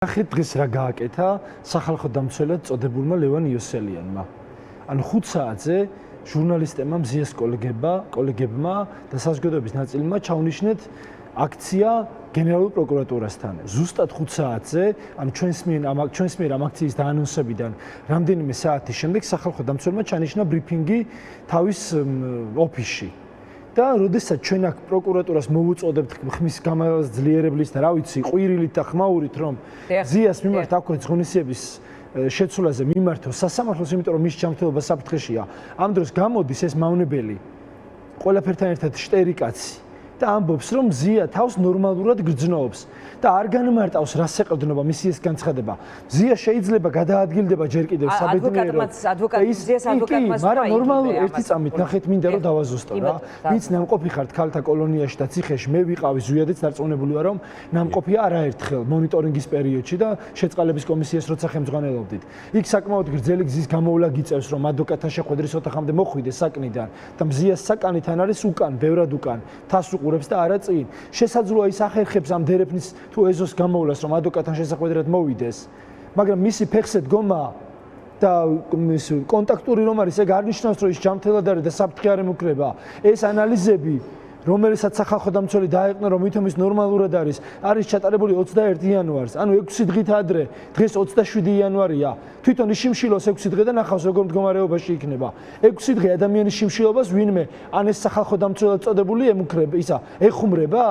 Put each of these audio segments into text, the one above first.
ნახეთ დღეს რა გააკეთა სახალხო დამცველად წოდებულმა ლევან იოსელიანმა. ანუ 5 საათზე ჟურნალისტებმა მზიას კოლეგებმა და საზოგადოების ნაწილმა ჩაუნიშნეთ აქცია გენერალურ პროკურატურასთან. ზუსტად 5 საათზე, ანუ ჩვენს მიერ ამ აქციის დაანონსებიდან რამდენიმე საათის შემდეგ სახალხო დამცველმა ჩანიშნა ბრიფინგი თავის ოფისში. და როდესაც ჩვენ აქ პროკურატურას მოვუწოდებთ ხმის გამაძლიერებლის და რა ვიცი, ყვირილით და ხმაურით რომ ზიას მიმართ აქვთ ღონისძიების შეცვლაზე მიმართოს სასამართლოს, იმიტომ რომ მის ჯანმრთელობა საფრთხეშია. ამ დროს გამოდის ეს მავნებელი ყველაფერთან ერთად შტერიკაცი და ამბობს რომ ზია თავს ნორმალურად გრძნობს და არ განმარტავს რას ეყრდნობა მისი ეს განცხადება. ზია შეიძლება გადაადგილდება ჯერ კიდევ საბედნიეროდ. მაგრამ ნორმალურად ერთი წამით ნახეთ მინდა რომ დავაზუსტო რა. ვინც ნამყოფი ხართ ქალთა კოლონიაში და ციხეში, მე ვიყავი ზვიადეც დარწმუნებული ვარ რომ ნამყოფია არაერთხელ მონიტორინგის პერიოდში და შეწყალების კომისიას როცა ხელმძღვანელობდით. იქ საკმაოდ გრძელი გზის გამოვლა გიწევს რომ ადვოკატთან შეხვედრის ოთახამდე მოხვიდე საკნიდან და მზიას საკანიდან არის უკან, ბევრად უკან. თას უყურებს და არა წინ. შესაძლოა ის ახერხებს ამ დერეფნის თუ ეზოს გამოვლას რომ ადვოკატთან შესახვედრად მოვიდეს, მაგრამ მისი ფეხზე დგომა და კონტაქტური რომ არის, ეგ არ ნიშნავს რომ ის ჯანმრთელად არის და საფრთხე არ ემუქრება. ეს ანალიზები, რომელსაც სახალხო დამცველი დაეყნა რომ ვითომ ის ნორმალურად არის ჩატარებული 21 იანვარს, ანუ 6 დღით ადრე, დღეს 27 იანვარია. თვითონ ის შიმშილოს 6 დღე და ნახავს როგორ მდგომარეობაში იქნება. 6 დღე ადამიანის შიმშილობას ვინმე ან ეს სახალხო დამცველად წოდებული ემუქრება, ეხუმრება?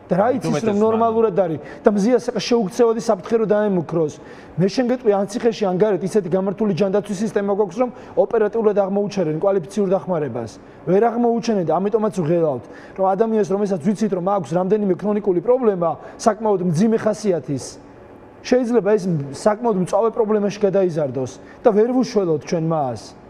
და რა იცის რომ ნორმალურად არის და მზიას შეუქცევადი საფრთხე რომ დაემუქროს. მე შენ გეტყვი ან ციხეში ან გარეთ ისეთი გამართული ჯანდაცვის სისტემა გვაქვს რომ ოპერატიულად აღმოუჩერენ კვალიფიციურ დახმარებას. ვერ აღმოუჩენენ და ამიტომაც ვღელავთ რომ ადამიანს რომელსაც ვიცით რომ აქვს რამდენიმე ქრონიკული პრობლემა, საკმაოდ მძიმე ხასიათის, შეიძლება ეს საკმაოდ მწვავე პრობლემაში გადაიზარდოს და ვერ ვუშველოთ ჩვენ მას.